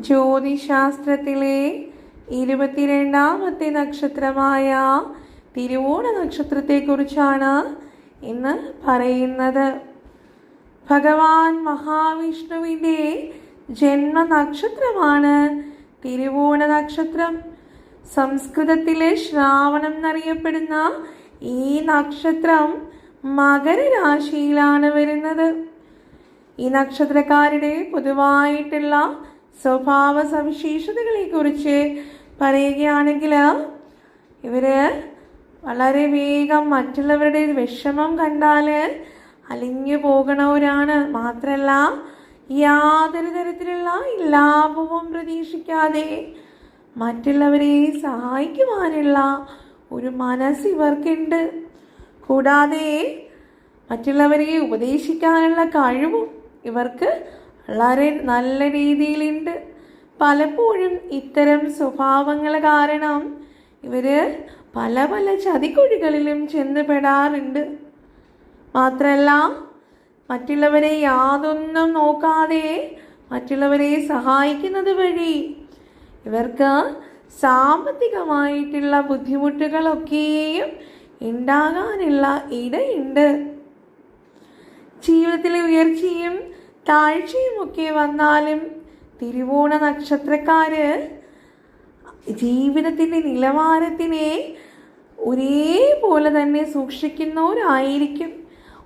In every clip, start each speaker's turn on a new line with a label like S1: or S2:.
S1: ജ്യോതിശാസ്ത്രത്തിലെ 22ാമത്തെ നക്ഷത്രമായ തിരുവോണ നക്ഷത്രത്തെക്കുറിച്ചാണ് ഇന്ന് പറയുന്നത്. ഭഗവാൻ മഹാവിഷ്ണുവിൻ്റെ ജന്മനക്ഷത്രമാണ് തിരുവോണ നക്ഷത്രം. സംസ്കൃതത്തിലെ ശ്രാവണം എന്നറിയപ്പെടുന്ന ഈ നക്ഷത്രം മകരരാശിയിലാണ് വരുന്നത്. ഈ നക്ഷത്രക്കാരുടെ പൊതുവായിട്ടുള്ള സ്വഭാവ സവിശേഷതകളെ കുറിച്ച് പറയുകയാണെങ്കിൽ ഇവര് വളരെ വേഗം മറ്റുള്ളവരുടെ വിഷമം കണ്ടാൽ അലിഞ്ഞു പോകണവരാണ്. മാത്രമല്ല യാതൊരു തരത്തിലുള്ള ലാഭവും പ്രതീക്ഷിക്കാതെ മറ്റുള്ളവരെ സഹായിക്കുവാനുള്ള ഒരു മനസ്സ് ഇവർക്കുണ്ട്. കൂടാതെ മറ്റുള്ളവരെ ഉപദേശിക്കാനുള്ള കഴിവും ഇവർക്ക് വളരെ നല്ല രീതിയിലുണ്ട്. പലപ്പോഴും ഇത്തരം സ്വഭാവങ്ങൾ കാരണം ഇവര് പല പല ചതിക്കുഴികളിലും ചെന്നുപെടാറുണ്ട്. മാത്രമല്ല മറ്റുള്ളവരെ യാതൊന്നും നോക്കാതെ മറ്റുള്ളവരെ സഹായിക്കുന്നത് വഴി ഇവർക്ക് സാമ്പത്തികമായിട്ടുള്ള ബുദ്ധിമുട്ടുകളൊക്കെയും ഉണ്ടാകാനുള്ള ഇടയുണ്ട്. ജീവിതത്തിലെ ഉയർച്ചയും താഴ്ചയും ഒക്കെ വന്നാലും തിരുവോണ നക്ഷത്രക്കാര് ജീവിതത്തിൻ്റെ നിലവാരത്തിനെ ഒരേപോലെ തന്നെ സൂക്ഷിക്കുന്നവരായിരിക്കും.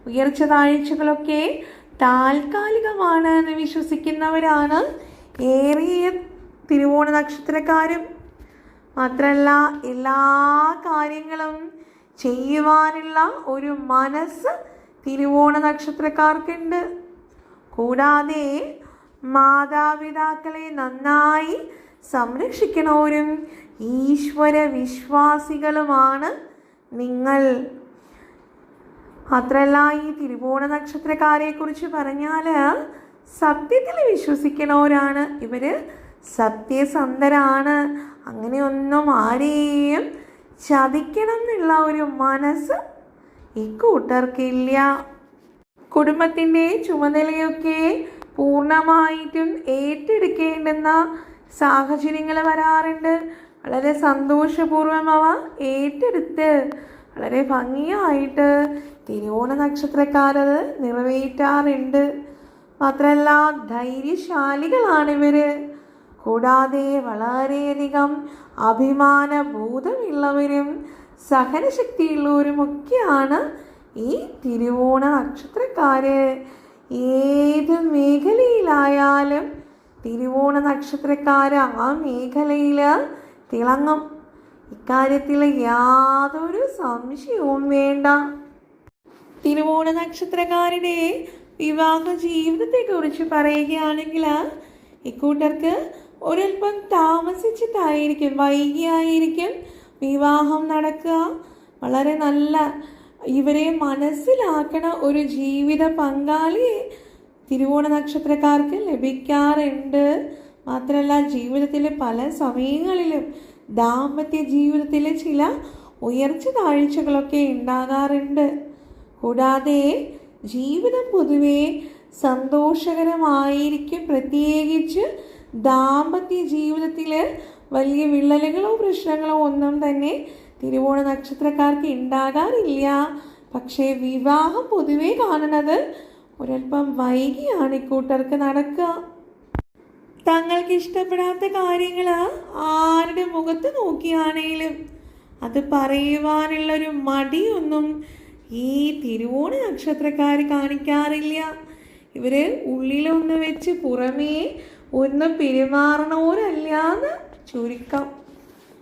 S1: ഉയർച്ച താഴ്ചകളൊക്കെ താൽക്കാലികമാണ് എന്ന് വിശ്വസിക്കുന്നവരാണ് ഏറിയ തിരുവോണ നക്ഷത്രക്കാരും. മാത്രമല്ല എല്ലാ കാര്യങ്ങളും ചെയ്യുവാനുള്ള ഒരു മനസ്സ് തിരുവോണ നക്ഷത്രക്കാർക്കുണ്ട്. കൂടാതെ മാതാപിതാക്കളെ നന്നായി സംരക്ഷിക്കുന്നവരും ഈശ്വര വിശ്വാസികളുമാണ് നിങ്ങൾ. മാത്രമല്ല ഈ തിരുവോണ നക്ഷത്രക്കാരെ കുറിച്ച് പറഞ്ഞാൽ സത്യത്തിൽ വിശ്വസിക്കുന്നവരാണ് ഇവര്. സത്യസന്ധരാണ്. അങ്ങനെയൊന്നും ആരെയും ചതിക്കണം എന്നുള്ള ഒരു മനസ്സ് ഇക്കൂട്ടർക്കില്ല. കുടുംബത്തിൻ്റെ ചുമതലയൊക്കെ പൂർണ്ണമായിട്ടും ഏറ്റെടുക്കേണ്ടുന്ന സാഹചര്യങ്ങൾ വരാറുണ്ട്. വളരെ സന്തോഷപൂർവ്വം അവ ഏറ്റെടുത്ത് വളരെ ഭംഗിയായിട്ട് തിരുവോണ നക്ഷത്രക്കാരത് നിറവേറ്റാറുണ്ട്. മാത്രമല്ല ധൈര്യശാലികളാണിവർ. കൂടാതെ വളരെയധികം അഭിമാനബോധമുള്ളവരും സഹനശക്തിയുള്ളവരുമൊക്കെയാണ് ഈ തിരുവോണ നക്ഷത്രക്കാര്. ഏത് മേഖലയിലായാലും തിരുവോണ നക്ഷത്രക്കാര് ആ മേഖലയിൽ തിളങ്ങും. ഇക്കാര്യത്തിൽ യാതൊരു സംശയവും വേണ്ട. തിരുവോണ നക്ഷത്രക്കാരുടെ വിവാഹ ജീവിതത്തെക്കുറിച്ച് പറയുകയാണെങ്കിൽ ഇക്കൂട്ടർക്ക് ഒരൽപ്പം താമസിച്ചിട്ടായിരിക്കും, വൈകിയായിരിക്കും വിവാഹം നടക്കുക. വളരെ നല്ല ഇവരെ മനസ്സിലാക്കണ ഒരു ജീവിത പങ്കാളിയെ തിരുവോണ നക്ഷത്രക്കാർക്ക് ലഭിക്കാറുണ്ട്. മാത്രമല്ല ജീവിതത്തിലെ പല സമയങ്ങളിലും ദാമ്പത്യ ജീവിതത്തിലെ ചില ഉയർച്ച താഴ്ചകളൊക്കെ ഉണ്ടാകാറുണ്ട്. കൂടാതെ ജീവിതം പൊതുവെ സന്തോഷകരമായിരിക്കും. പ്രത്യേകിച്ച് ദാമ്പത്യ ജീവിതത്തിൽ വലിയ വിള്ളലുകളോ പ്രശ്നങ്ങളോ ഒന്നും തന്നെ തിരുവോണ നക്ഷത്രക്കാർക്ക് ഉണ്ടാകാറില്ല. പക്ഷേ വിവാഹം പൊതുവെ കാണുന്നത് ഒരൽപ്പം വൈകിയാണ് ഇക്കൂട്ടർക്ക് നടക്കുക. തങ്ങൾക്ക് ഇഷ്ടപ്പെടാത്ത കാര്യങ്ങൾ ആരുടെ മുഖത്ത് നോക്കിയാണെങ്കിലും അത് പറയുവാനുള്ളൊരു മടിയൊന്നും ഈ തിരുവോണ നക്ഷത്രക്കാർ കാണിക്കാറില്ല. ഇവർ ഉള്ളിലൊന്ന് വെച്ച് പുറമേ ഒന്ന് പെരുമാറണവരല്ലാന്ന് ചുരുക്കം.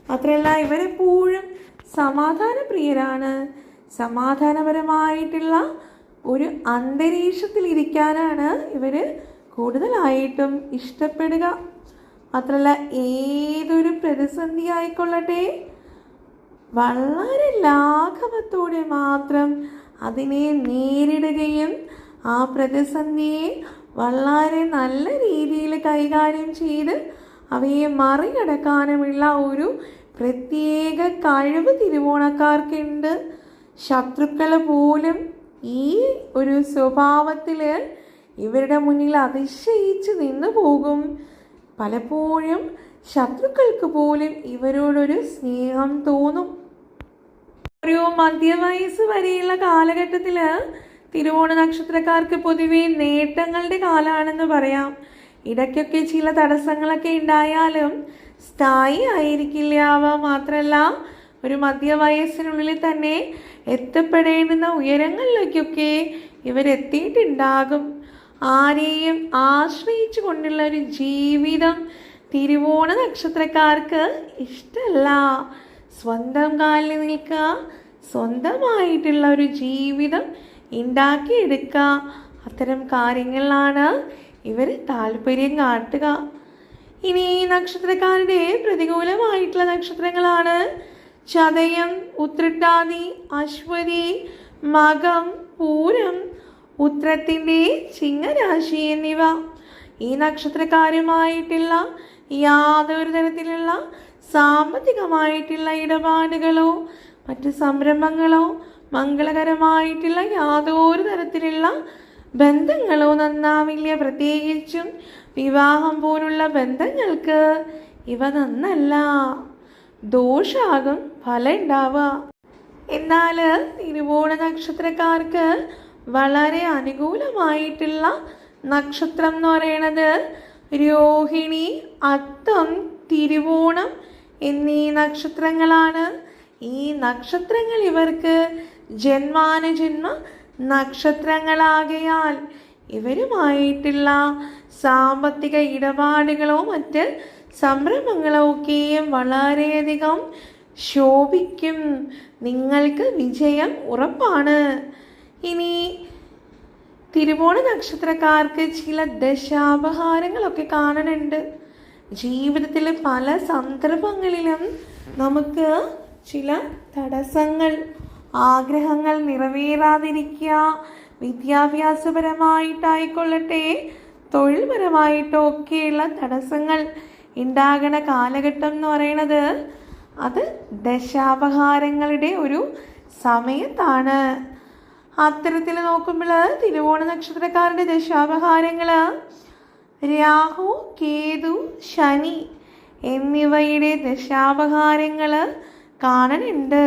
S1: മാത്രമല്ല ഇവരെപ്പോഴും സമാധാനപ്രിയരാണ്. സമാധാനപരമായിട്ടുള്ള ഒരു അന്തരീക്ഷത്തിലിരിക്കാനാണ് ഇവർ കൂടുതലായിട്ടും ഇഷ്ടപ്പെടുക. മാത്രമല്ല ഏതൊരു പ്രതിസന്ധി ആയിക്കൊള്ളട്ടെ വളരെ ലാഘവത്തോടെ മാത്രം അതിനെ നേരിടുകയും ആ പ്രതിസന്ധിയെ വളരെ നല്ല രീതിയിൽ കൈകാര്യം ചെയ്ത് അവയെ മറികടക്കാനുമുള്ള ഒരു പ്രത്യേക കഴിവ് തിരുവോണക്കാർക്കുണ്ട്. ശത്രുക്കൾ പോലും ഈ ഒരു സ്വഭാവത്തിൽ ഇവരുടെ മുന്നിൽ അതിശയിച്ച് നിന്നു പോകും. പലപ്പോഴും ശത്രുക്കൾക്ക് പോലും ഇവരോടൊരു സ്നേഹം തോന്നും. ഒരു മധ്യവയസ്സ് വരെയുള്ള കാലഘട്ടത്തിൽ തിരുവോണ നക്ഷത്രക്കാർക്ക് പൊതുവെ നേട്ടങ്ങളുടെ കാലമാണെന്ന് പറയാം. ഇടയ്ക്കൊക്കെ ചില തടസ്സങ്ങളൊക്കെ ഉണ്ടായാലും സ്ഥായി ആയിരിക്കില്ല. അവ മാത്രമല്ല, ഒരു മധ്യവയസ്സിനുള്ളിൽ തന്നെ എത്തപ്പെടേണ്ടുന്ന ഉയരങ്ങളിലേക്കൊക്കെ ഇവരെത്തിയിട്ടുണ്ടാകും. ആരെയും ആശ്രയിച്ചു കൊണ്ടുള്ള ഒരു ജീവിതം തിരുവോണ നക്ഷത്രക്കാർക്ക് ഇഷ്ടമല്ല. സ്വന്തം കാലിൽ നിൽക്കുക, സ്വന്തമായിട്ടുള്ള ഒരു ജീവിതം ഉണ്ടാക്കിയെടുക്കുക, അത്തരം കാര്യങ്ങളിലാണ് ഇവർ താല്പര്യം കാട്ടുക. ഇനി ഈ നക്ഷത്രക്കാരുടെ പ്രതികൂലമായിട്ടുള്ള നക്ഷത്രങ്ങളാണ് ചതയം, ഉത്രട്ടാതി, അശ്വതി, മകം, പൂരം, ഉത്രത്തിൻ്റെ ചിങ്ങരാശി എന്നിവ. ഈ നക്ഷത്രക്കാരുമായിട്ടുള്ള യാതൊരു തരത്തിലുള്ള സാമ്പത്തികമായിട്ടുള്ള ഇടപാടുകളോ മറ്റ് സംരംഭങ്ങളോ മംഗളകരമായിട്ടുള്ള യാതൊരു തരത്തിലുള്ള ബന്ധങ്ങളോ നന്നാവില്ല. പ്രത്യേകിച്ചും വിവാഹം പോലുള്ള ബന്ധങ്ങൾക്ക് ഇവ നന്നല്ല, ദോഷാകും ഫലം ഉണ്ടാവുക. എന്നാൽ തിരുവോണ നക്ഷത്രക്കാർക്ക് വളരെ അനുകൂലമായിട്ടുള്ള നക്ഷത്രം എന്ന് പറയുന്നത് രോഹിണി, അത്തം, തിരുവോണം എന്നീ നക്ഷത്രങ്ങളാണ്. ഈ നക്ഷത്രങ്ങൾ ഇവർക്ക് ജന്മാനുജന്മ നക്ഷത്രങ്ങളാകയാൽ ഇവരുമായിട്ടുള്ള സാമ്പത്തിക ഇടപാടുകളോ മറ്റ് സംരംഭങ്ങളോ ഒക്കെയും വളരെയധികം ശോഭിക്കും. നിങ്ങൾക്ക് വിജയം ഉറപ്പാണ്. ഇനി തിരുവോണ നക്ഷത്രക്കാർക്ക് ചില ദശാപഹാരങ്ങളൊക്കെ കാണുന്നുണ്ട്. ജീവിതത്തിൽ പല സന്ദർഭങ്ങളിലും നമുക്ക് ചില തടസ്സങ്ങൾ, ആഗ്രഹങ്ങൾ നിറവേറാതിരിക്കുക, വിദ്യാഭ്യാസപരമായിട്ടായിക്കൊള്ളട്ടെ തൊഴിൽപരമായിട്ടോ ഒക്കെയുള്ള തടസ്സങ്ങൾ ഉണ്ടാകണ കാലഘട്ടം എന്ന് പറയുന്നത് അത് ദശാപഹാരങ്ങളുടെ ഒരു സമയത്താണ്. അത്തരത്തിൽ നോക്കുമ്പോൾ തിരുവോണ നക്ഷത്രക്കാരുടെ ദശാപഹാരങ്ങൾ രാഹു, കേതു, ശനി എന്നിവയുടെ ദശാപഹാരങ്ങൾ കാണുന്നുണ്ട്.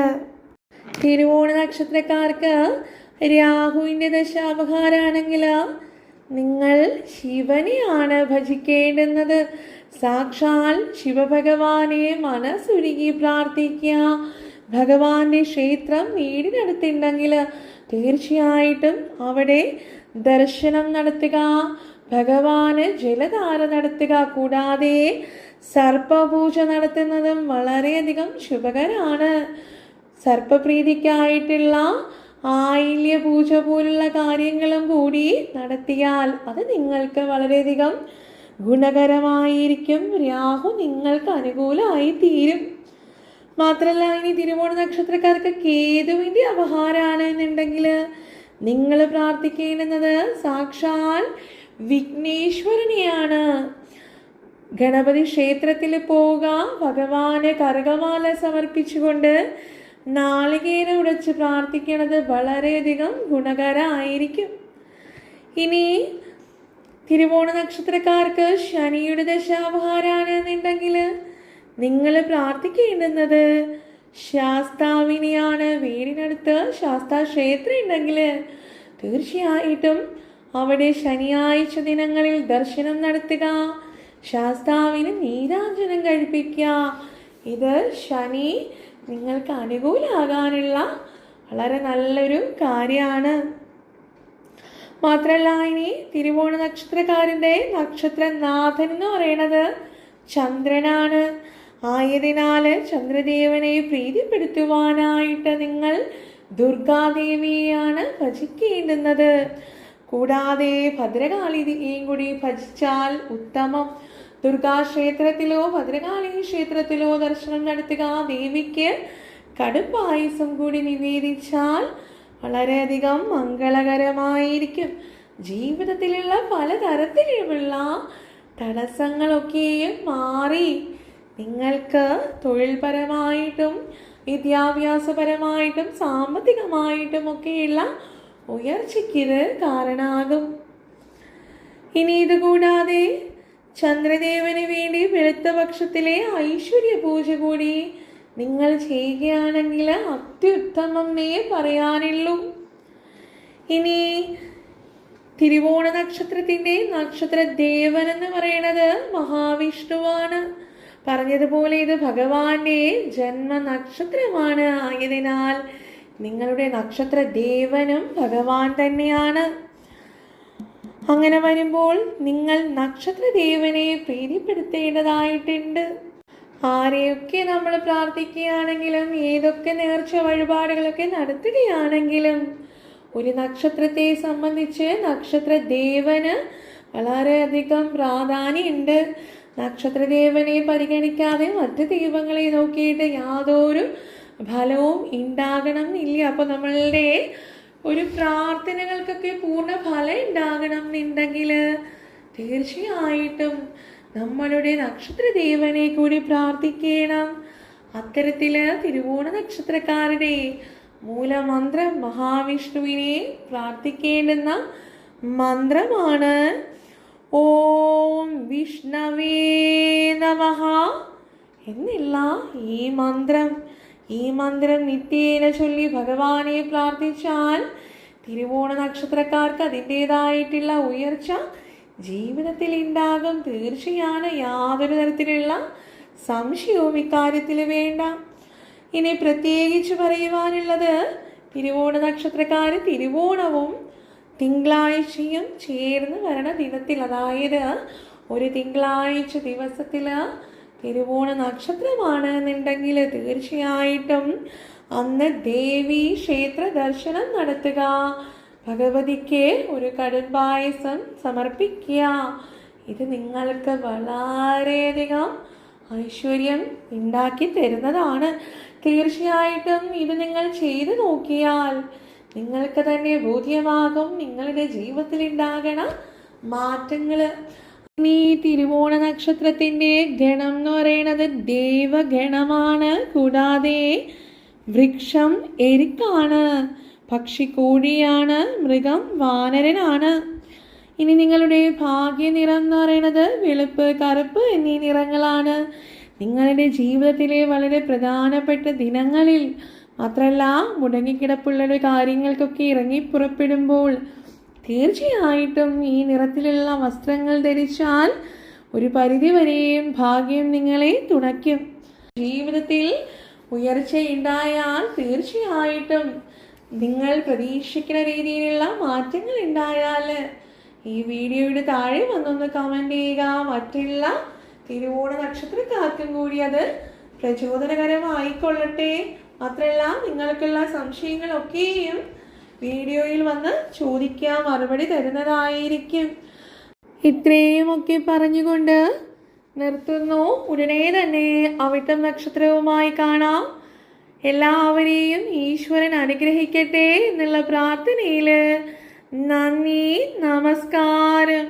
S1: തിരുവോണ നക്ഷത്രക്കാർക്ക് രാഹുവിൻ്റെ ദശാപഹാരമാണെങ്കിൽ നിങ്ങൾ ശിവനെയാണ് ഭജിക്കേണ്ടുന്നത്. സാക്ഷാൽ ശിവഭഗവാനെ മനസ്സുരുകി പ്രാർത്ഥിക്കുക. ഭഗവാന്റെ ക്ഷേത്രം വീടിനടുത്തുണ്ടെങ്കിൽ തീർച്ചയായിട്ടും അവിടെ ദർശനം നടത്തുക, ഭഗവാന് ജലധാര നടത്തുക. കൂടാതെ സർപ്പപൂജ നടത്തുന്നതും വളരെയധികം ശുഭകരമാണ്. സർപ്പപ്രീതിക്കായിട്ടുള്ള ആയില്യ പൂജ പോലുള്ള കാര്യങ്ങളും കൂടി നടത്തിയാൽ അത് നിങ്ങൾക്ക് വളരെയധികം ഗുണകരമായിരിക്കും. രാഹു നിങ്ങൾക്ക് അനുകൂലമായി തീരും. മാത്രമല്ല, ഇനി തിരുവോണ നക്ഷത്രക്കാർക്ക് കേതുവിൻ്റെ അപഹാരമാണ് എന്നുണ്ടെങ്കിൽ നിങ്ങൾ പ്രാർത്ഥിക്കേണ്ടുന്നത് സാക്ഷാൽ വിഘ്നേശ്വരനെയാണ്. ഗണപതി ക്ഷേത്രത്തിൽ പോവുക, ഭഗവാന് കരകമാല സമർപ്പിച്ചുകൊണ്ട് നാളികേരം ഉടച്ച് പ്രാർത്ഥിക്കുന്നത് വളരെയധികം ഗുണകരമായിരിക്കും. ഇനി തിരുവോണ നക്ഷത്രക്കാർക്ക് ശനിയുടെ ദശാപഹാരമാണ് എന്നുണ്ടെങ്കിൽ നിങ്ങൾ പ്രാർത്ഥിക്കേണ്ടുന്നത് ശാസ്താവിനെയാണ്. വീടിനടുത്ത് ശാസ്താ ക്ഷേത്രം ഉണ്ടെങ്കിൽ തീർച്ചയായിട്ടും അവിടെ ശനിയാഴ്ച ദിനങ്ങളിൽ ദർശനം നടത്തുക, ശാസ്താവിന് നീരാഞ്ജനം കഴിപ്പിക്കുക. ഇത് ശനി നിങ്ങൾക്ക് അനുകൂലമാകാനുള്ള വളരെ നല്ലൊരു കാര്യമാണ്. മാത്രമല്ല, ഇനി തിരുവോണ നക്ഷത്രക്കാരൻ്റെ നക്ഷത്രനാഥൻ എന്ന് പറയുന്നത് ചന്ദ്രനാണ്. ആയതിനാൽ ചന്ദ്രദേവനെ പ്രീതിപ്പെടുത്തുവാനായിട്ട് നിങ്ങൾ ദുർഗാദേവിയെയാണ് ഭജിക്കേണ്ടുന്നത്. കൂടാതെ ഭദ്രകാളിയെയും കൂടി ഭജിച്ചാൽ ഉത്തമം. ദുർഗാക്ഷേത്രത്തിലോ ഭദ്രകാളി ക്ഷേത്രത്തിലോ ദർശനം നടത്തുക. ദേവിക്ക് കടുംപായസം കൂടി നിവേദിച്ചാൽ വളരെയധികം മംഗളകരമായിരിക്കും. ജീവിതത്തിലുള്ള പലതരത്തിലുമുള്ള തടസ്സങ്ങളൊക്കെയും മാറി നിങ്ങൾക്ക് തൊഴിൽപരമായിട്ടും വിദ്യാഭ്യാസപരമായിട്ടും സാമ്പത്തികമായിട്ടും ഒക്കെയുള്ള ഉയർച്ചയ്ക്ക് ഇത് കാരണമാകും. ഇനി ഇതുകൂടാതെ ചന്ദ്രദേവന് വേണ്ടി വെളുത്ത പക്ഷത്തിലെ ഐശ്വര്യ പൂജ കൂടി നിങ്ങൾ ചെയ്യുകയാണെങ്കിൽ അത്യുത്തമം പറയാനുള്ളൂ. ഇനി തിരുവോണ നക്ഷത്രത്തിന്റെ നക്ഷത്ര ദേവൻ എന്ന് പറയുന്നത് മഹാവിഷ്ണുവാണ്. പറഞ്ഞതുപോലെ ഇത് ഭഗവാന്റെ ജന്മനക്ഷത്രമാണ്. ആയതിനാൽ നിങ്ങളുടെ നക്ഷത്ര ദേവനും ഭഗവാൻ തന്നെയാണ്. അങ്ങനെ വരുമ്പോൾ നിങ്ങൾ നക്ഷത്ര ദേവനെ പ്രീതിപ്പെടുത്തേണ്ടതായിട്ടുണ്ട്. ആരെയൊക്കെ നമ്മൾ പ്രാർത്ഥിക്കുകയാണെങ്കിലും ഏതൊക്കെ നേർച്ച വഴിപാടുകളൊക്കെ നടത്തുകയാണെങ്കിലും ഒരു നക്ഷത്രത്തെ സംബന്ധിച്ച് നക്ഷത്ര ദേവന് വളരെയധികം പ്രാധാന്യമുണ്ട്. നക്ഷത്രദേവനെ പരിഗണിക്കാതെ മറ്റ് ദൈവങ്ങളെ നോക്കിയിട്ട് യാതൊരു ഫലവും ഉണ്ടാകണം എന്നില്ല. അപ്പോൾ നമ്മളുടെ ഒരു പ്രാർത്ഥനകൾക്കൊക്കെ പൂർണ്ണ ഫലം ഉണ്ടാകണം എന്നുണ്ടെങ്കിൽ തീർച്ചയായിട്ടും നമ്മളുടെ നക്ഷത്രദേവനെ കൂടി പ്രാർത്ഥിക്കണം. അത്തരത്തിൽ തിരുവോണ നക്ഷത്രക്കാരുടെ മൂലമന്ത്രം മഹാവിഷ്ണുവിനെ പ്രാർത്ഥിക്കേണ്ടുന്ന മന്ത്രമാണ് ഓം വിഷ്ണവേ നമഃ എന്നുള്ള ഈ മന്ത്രം നിത്യേന ചൊല്ലി ഭഗവാനെ പ്രാർത്ഥിച്ചാൽ തിരുവോണ നക്ഷത്രക്കാർക്ക് അതിൻ്റെതായിട്ടുള്ള ഉയർച്ച ജീവിതത്തിൽ ഉണ്ടാകും. തീർച്ചയാണ്, യാതൊരു തരത്തിലുള്ള സംശയവും ഇക്കാര്യത്തിൽ വേണ്ട. ഇനി പ്രത്യേകിച്ച് പറയുവാനുള്ളത് തിരുവോണ നക്ഷത്രക്കാർ തിരുവോണവും തിങ്കളാഴ്ചയും ചേർന്ന് വരണ ദിനത്തിൽ, അതായത് ഒരു തിങ്കളാഴ്ച ദിവസത്തിൽ തിരുവോണ നക്ഷത്രമാണ് എന്നുണ്ടെങ്കിൽ തീർച്ചയായിട്ടും അന്ന് ദേവി ക്ഷേത്ര ദർശനം നടത്തുക, ഭഗവതിക്ക് ഒരു കടും പായസം സമർപ്പിക്കുക. ഇത് നിങ്ങൾക്ക് വളരെയധികം ഐശ്വര്യം ഉണ്ടാക്കി തരുന്നതാണ്. തീർച്ചയായിട്ടും ഇത് നിങ്ങൾ ചെയ്തു നോക്കിയാൽ നിങ്ങൾക്ക് തന്നെ ബോധ്യമാകും നിങ്ങളുടെ ജീവിതത്തിൽ ഉണ്ടാകണ മാറ്റങ്ങൾ. ഈ തിരുവോണ നക്ഷത്രത്തിന്റെ ഗണം എന്ന് പറയുന്നത് ദേവഗണമാണ്. കൂടാതെ വൃക്ഷം എരിക്കാണ്, പക്ഷി കോഴിയാണ്, മൃഗം വാനരനാണ്. ഇനി നിങ്ങളുടെ ഭാഗ്യ നിറം എന്ന് പറയുന്നത് വെളുപ്പ്, കറുപ്പ് എന്നീ നിറങ്ങളാണ്. നിങ്ങളുടെ ജീവിതത്തിലെ വളരെ പ്രധാനപ്പെട്ട ദിനങ്ങളിൽ മാത്രമല്ല മുടങ്ങിക്കിടപ്പുള്ള കാര്യങ്ങൾക്കൊക്കെ ഇറങ്ങി പുറപ്പെടുമ്പോൾ തീർച്ചയായിട്ടും ഈ നിറത്തിലുള്ള വസ്ത്രങ്ങൾ ധരിച്ചാൽ ഒരു പരിധിവരെയും ഭാഗ്യം നിങ്ങളെ തുണയ്ക്കും. ജീവിതത്തിൽ ഉയർച്ചയുണ്ടായാൽ തീർച്ചയായിട്ടും നിങ്ങൾ പ്രതീക്ഷിക്കുന്ന രീതിയിലുള്ള മാറ്റങ്ങൾ ഉണ്ടായാൽ ഈ വീഡിയോയുടെ താഴെ വന്നൊന്ന് കമൻറ്റ് ചെയ്യുക. മറ്റുള്ള തിരുവോണ നക്ഷത്രക്കാർക്കും കൂടി അത് പ്രചോദനകരമായിക്കൊള്ളട്ടെ. മാത്രമല്ല നിങ്ങൾക്കുള്ള സംശയങ്ങളൊക്കെയും വീഡിയോയിൽ വന്ന് ചോദിക്കുക, മറുപടി തരുന്നതായിരിക്കും. ഇത്രയുമൊക്കെ പറഞ്ഞുകൊണ്ട് നിർത്തുന്നു. ഉടനെ തന്നെ അവിട്ടം നക്ഷത്രവുമായി കാണാം. എല്ലാവരെയും ഈശ്വരൻ അനുഗ്രഹിക്കട്ടെ എന്നുള്ള പ്രാർത്ഥനയിൽ നന്ദി, നമസ്കാരം.